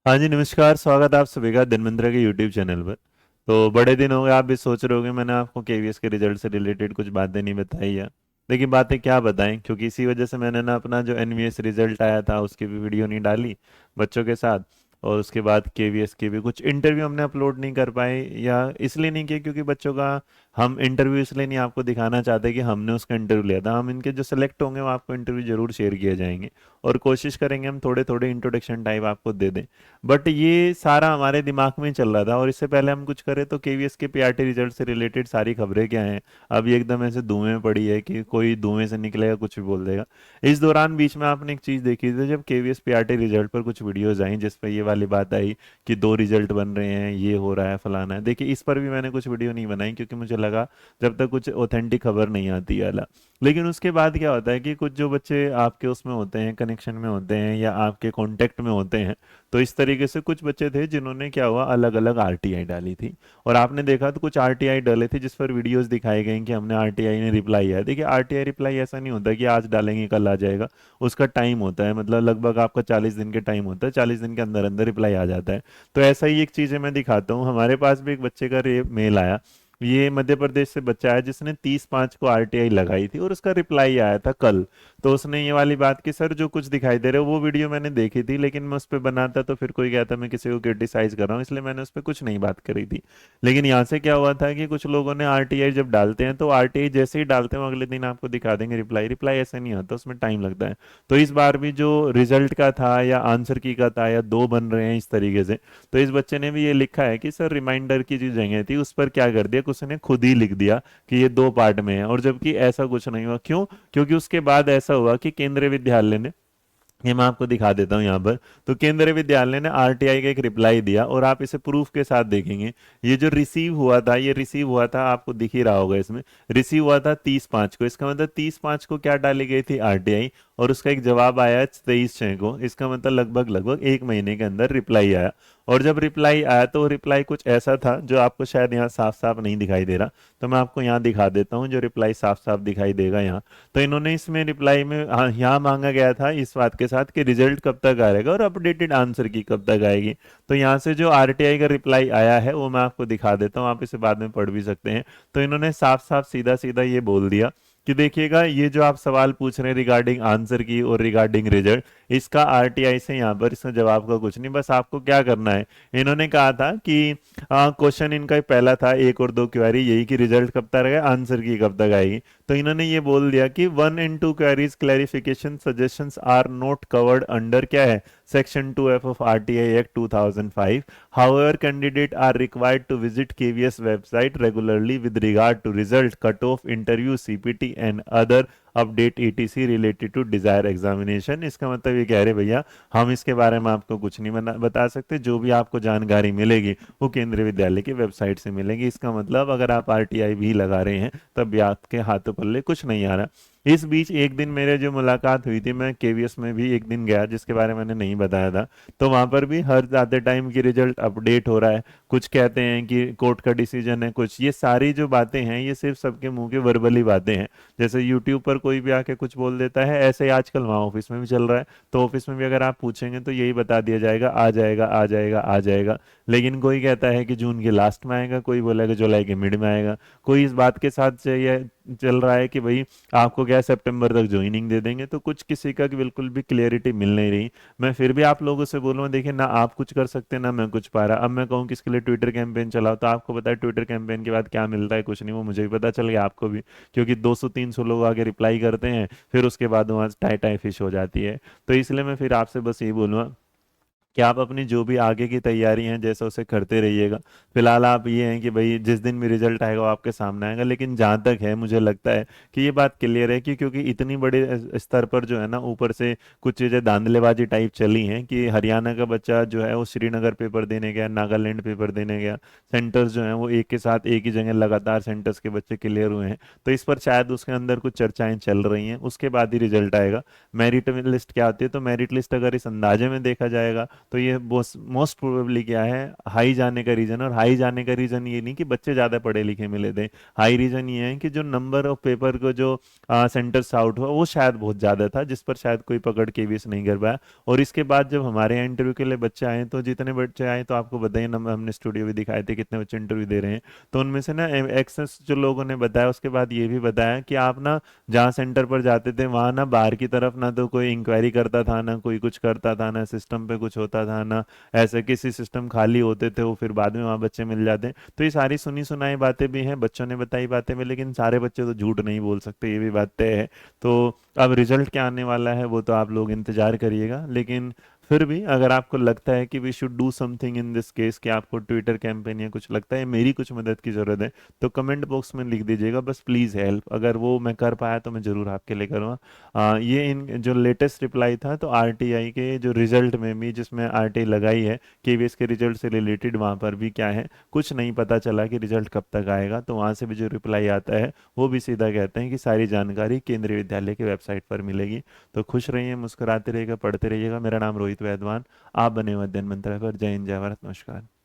हाँ जी, नमस्कार। स्वागत है आप सभी का धर्मेंद्र के यूट्यूब चैनल पर। तो बड़े दिन हो गए, आप भी सोच रहे होगे मैंने आपको केवीएस के रिजल्ट से रिलेटेड कुछ बातें नहीं बताई है। देखिए, बातें क्या बताएं, क्योंकि इसी वजह से मैंने ना अपना जो एनवीएस रिजल्ट आया था उसकी भी वीडियो नहीं डाली बच्चों के साथ। और उसके बाद केवीएस के भी कुछ इंटरव्यू हमने अपलोड नहीं कर पाए, या इसलिए नहीं किए क्योंकि बच्चों का हम इंटरव्यू इसलिए नहीं आपको दिखाना चाहते कि हमने उसका इंटरव्यू लिया था। हम इनके जो सिलेक्ट होंगे वो आपको इंटरव्यू जरूर शेयर किए जाएंगे, और कोशिश करेंगे हम थोड़े थोड़े इंट्रोडक्शन टाइप आपको दे दें। बट ये सारा हमारे दिमाग में चल रहा था, और इससे पहले हम कुछ करें तो केवीएस के पीआरटी रिजल्ट से रिलेटेड सारी खबरें क्या हैं, अभी एकदम ऐसे धुएं में पड़ी है कि कोई धुएं से निकलेगा कुछ भी बोल देगा। इस दौरान बीच में आपने एक चीज़ देखी थी, जब केवीएस पीआरटी रिजल्ट पर कुछ वीडियोज आई जिस पर ये वाली बात आई कि दो रिजल्ट बन रहे हैं, ये हो रहा है, फलाना है। देखिए, इस पर भी मैंने कुछ वीडियो नहीं बनाई क्योंकि मुझे लगा जब तक कुछ ऑथेंटिक खबर नहीं आती है अला। लेकिन उसके बाद क्या होता है कि कुछ जो बच्चे आपके उसमें होते हैं, कनेक्शन में होते हैं या आपके कांटेक्ट में होते हैं, तो इस तरीके से कुछ बच्चे थे जिन्होंने क्या हुआ, अलग अलग आरटीआई डाली थी। और आपने देखा तो कुछ आरटीआई डाले थे जिस पर वीडियोस दिखाई गई कि हमने आरटीआई ने रिप्लाई है। देखिए, आरटीआई रिप्लाई ऐसा नहीं होता कि आज डालेंगे कल आ जाएगा। उसका टाइम होता है, मतलब लगभग आपका 40 दिन के टाइम होता है, 40 दिन के अंदर अंदर रिप्लाई आ जाता है। तो ऐसा ही एक चीज़ है, मैं दिखाता हूँ। हमारे पास भी एक बच्चे का मेल आया। ये मध्य प्रदेश से बच्चा है जिसने 30/5 को आरटीआई लगाई थी, और उसका रिप्लाई आया था कल। तो उसने ये वाली बात की, सर जो कुछ दिखाई दे रहा है वो वीडियो मैंने देखी थी, लेकिन मैं उस पर बनाता तो फिर कोई कहता मैं किसी को क्रिटिसाइज कर रहा हूँ, इसलिए मैंने उस पर कुछ नहीं बात करी थी। लेकिन यहाँ से क्या हुआ था कि कुछ लोगों ने आरटीआई जब डालते हैं तो आरटीआई जैसे ही डालते हैं वो अगले दिन आपको दिखा देंगे रिप्लाई। रिप्लाई ऐसे नहीं आता, उसमें टाइम लगता है। तो इस बार भी जो रिजल्ट का था या आंसर की का था, या दो बन रहे हैं इस तरीके से, तो इस बच्चे ने भी ये लिखा है कि सर रिमाइंडर की जो जगह थी उस पर क्या कर दिया, कुछ ने खुद ही लिख दिया कि ये दो पार्ट में है, और जबकि ऐसा कुछ नहीं हुआ। क्यों? क्योंकि उसके बाद ऐसा हुआ कि केंद्रीय विद्यालय ने, ये मैं आपको दिखा देता हूँ यहाँ पर। तो केंद्रीय विद्यालय ने आरटीआई का एक रिप्लाई दिया, और आप इसे प्रूफ के साथ देखेंगे। ये जो रिसीव हुआ था, ये रिसीव हुआ था, आपको दिख ही रहा होगा इसमें। रिसीव हुआ था 30/5 को, इसका मतलब 30/5 को क्या डाली गई थी, आरटीआई। और उसका एक जवाब आया 23/6 को, इसका मतलब लगभग लगभग एक महीने के अंदर रिप्लाई आया। और जब रिप्लाई आया तो रिप्लाई कुछ ऐसा था जो आपको शायद यहाँ साफ साफ नहीं दिखाई दे रहा। तो मैं आपको यहाँ दिखा देता हूँ जो रिप्लाई साफ साफ दिखाई देगा यहाँ। तो इन्होंने इसमें रिप्लाई में, हाँ, यहाँ मांगा गया था इस बात के साथ कि रिजल्ट कब तक आएगा और अपडेटेड आंसर की कब तक आएगी। तो यहाँ से जो आरटीआई का रिप्लाई आया है वो मैं आपको दिखा देता हूँ, आप इसे बाद में पढ़ भी सकते हैं। तो इन्होंने साफ साफ सीधा सीधा ये बोल दिया कि देखिएगा, ये जो आप सवाल पूछ रहे हैं रिगार्डिंग आंसर की और रिगार्डिंग रिजल्ट, इसका आरटीआई से यहाँ पर इसका जवाब का कुछ नहीं, बस आपको क्या करना है। इन्होंने कहा था कि क्वेश्चन इनका पहला था, एक और दो क्वेरी यही कि रिजल्ट कब तक आएगा, आंसर की कब तक आएगी। तो इन्होंने ये बोल दिया कि 1 and 2 queries clarification suggestions are not covered under क्या है, section 2F of RTI act 2005। However, candidate are required to visit KVS website regularly with regard to result, cutoff, interview, CPT and other update ETC related to desire examination. इसका मतलब ये कह रहे भैया, हम इसके बारे में आपको कुछ नहीं बता सकते, जो भी आपको जानकारी मिलेगी वो केंद्रीय विद्यालय की वेबसाइट से मिलेगी। इसका मतलब अगर आप आरटीआई भी लगा रहे हैं तब भी आपके हाथों पल्ले कुछ नहीं आ रहा। इस बीच एक दिन मेरे जो मुलाकात हुई थी, मैं केवीएस में भी एक दिन गया जिसके बारे में मैंने नहीं बताया था। तो वहां पर भी हर जाते टाइम की रिजल्ट अपडेट हो रहा है। कुछ कहते हैं कि कोर्ट का डिसीजन है, कुछ, ये सारी जो बातें हैं ये सिर्फ सबके मुंह के वर्बली बातें हैं। जैसे यूट्यूब पर कोई भी आके कुछ बोल देता है, ऐसे ही आजकल वहाँ ऑफिस में भी चल रहा है। तो ऑफिस में भी अगर आप पूछेंगे तो यही बता दिया जाएगा, आ जाएगा आ जाएगा आ जाएगा। लेकिन कोई कहता है कि जून के लास्ट में आएगा, कोई बोलेगा जुलाई के मिड में आएगा। कोई इस बात के साथ चाहिए चल रहा है कि भाई आपको क्या है, सितंबर तक ज्वाइनिंग दे देंगे। तो कुछ किसी का बिल्कुल भी क्लियरिटी मिल नहीं रही। मैं फिर भी आप लोगों से बोलूँगा, देखिए ना आप कुछ कर सकते ना मैं कुछ पा रहा। अब मैं कहूँ किसके लिए ट्विटर कैंपेन चलाओ, तो आपको पता है ट्विटर कैंपेन के बाद क्या मिलता है, कुछ नहीं। वो मुझे भी पता चल गया, आपको भी, क्योंकि 200-300 लोग आगे रिप्लाई करते हैं, फिर उसके बाद वहाँ टाई टाई फिश हो जाती है। तो इसलिए मैं फिर आपसे बस यही बोलूँगा कि आप अपनी जो भी आगे की तैयारी हैं जैसा उसे करते रहिएगा। फिलहाल आप ये हैं कि भाई जिस दिन भी रिजल्ट आएगा वो आपके सामने आएगा। लेकिन जहाँ तक है मुझे लगता है कि ये बात क्लियर है कि क्योंकि इतनी बड़े स्तर पर जो है ना, ऊपर से कुछ चीज़ें धांधलेबाजी टाइप चली हैं कि हरियाणा का बच्चा जो है वो श्रीनगर पेपर देने गया, नागालैंड पेपर देने गया। सेंटर्स जो हैं वो एक के साथ एक ही जगह लगातार सेंटर्स के बच्चे क्लियर हुए हैं। तो इस पर शायद उसके अंदर कुछ चर्चाएं चल रही हैं, उसके बाद ही रिजल्ट आएगा। मेरिट लिस्ट क्या आती है, तो मेरिट लिस्ट अगर इस अंदाजे में देखा जाएगा तो ये मोस्ट प्रोबेबली क्या है, हाई जाने का रीजन। और हाई जाने का रीजन ये नहीं कि बच्चे ज़्यादा पढ़े लिखे मिले थे, हाई रीजन ये है कि जो नंबर ऑफ पेपर को जो सेंटर्स आउट हुआ वो शायद बहुत ज़्यादा था, जिस पर शायद कोई पकड़ केवीएस नहीं कर पाया। और इसके बाद जब हमारे यहाँ इंटरव्यू के लिए बच्चे आए, तो जितने बच्चे आए तो आपको बताइए ना, हमने स्टूडियो भी दिखाए थे कितने बच्चे इंटरव्यू दे रहे हैं। तो उनमें से ना एक्सेस जो लोगों ने बताया, उसके बाद ये भी बताया कि आप ना जहाँ सेंटर पर जाते थे वहाँ ना बाहर की तरफ ना तो कोई इंक्वायरी करता था, ना कोई कुछ करता था, ना सिस्टम पे कुछ होता था, ना ऐसे किसी सिस्टम खाली होते थे वो फिर बाद में वहाँ बच्चे मिल जाते हैं। तो ये सारी सुनी सुनाई बातें भी हैं, बच्चों ने बताई बातें भी, लेकिन सारे बच्चे तो झूठ नहीं बोल सकते, ये भी बात तय है। तो अब रिजल्ट क्या आने वाला है वो तो आप लोग इंतजार करिएगा, लेकिन फिर भी अगर आपको लगता है कि we should do something in this case, कि आपको ट्विटर कैंपेन या कुछ लगता है मेरी कुछ मदद की ज़रूरत है, तो कमेंट बॉक्स में लिख दीजिएगा बस प्लीज़ हेल्प। अगर वो मैं कर पाया तो मैं ज़रूर आपके लिए करूँगा। ये इन जो लेटेस्ट रिप्लाई था, तो आरटीआई के जो रिजल्ट में भी, जिसमें आरटीआई लगाई है केवीएस के रिजल्ट से रिलेटेड, वहाँ पर भी क्या है, कुछ नहीं पता चला कि रिजल्ट कब तक आएगा। तो वहाँ से भी जो रिप्लाई आता है वो भी सीधा कहते हैं कि सारी जानकारी केंद्रीय विद्यालय की वेबसाइट पर मिलेगी। तो खुश रहिए, मुस्कुराते रहिएगा, पढ़ते रहिएगा। मेरा नाम रोहित वैदवान, आप बने हुए अध्ययन मंत्रालय पर। जय हिंद, जय भारत, नमस्कार।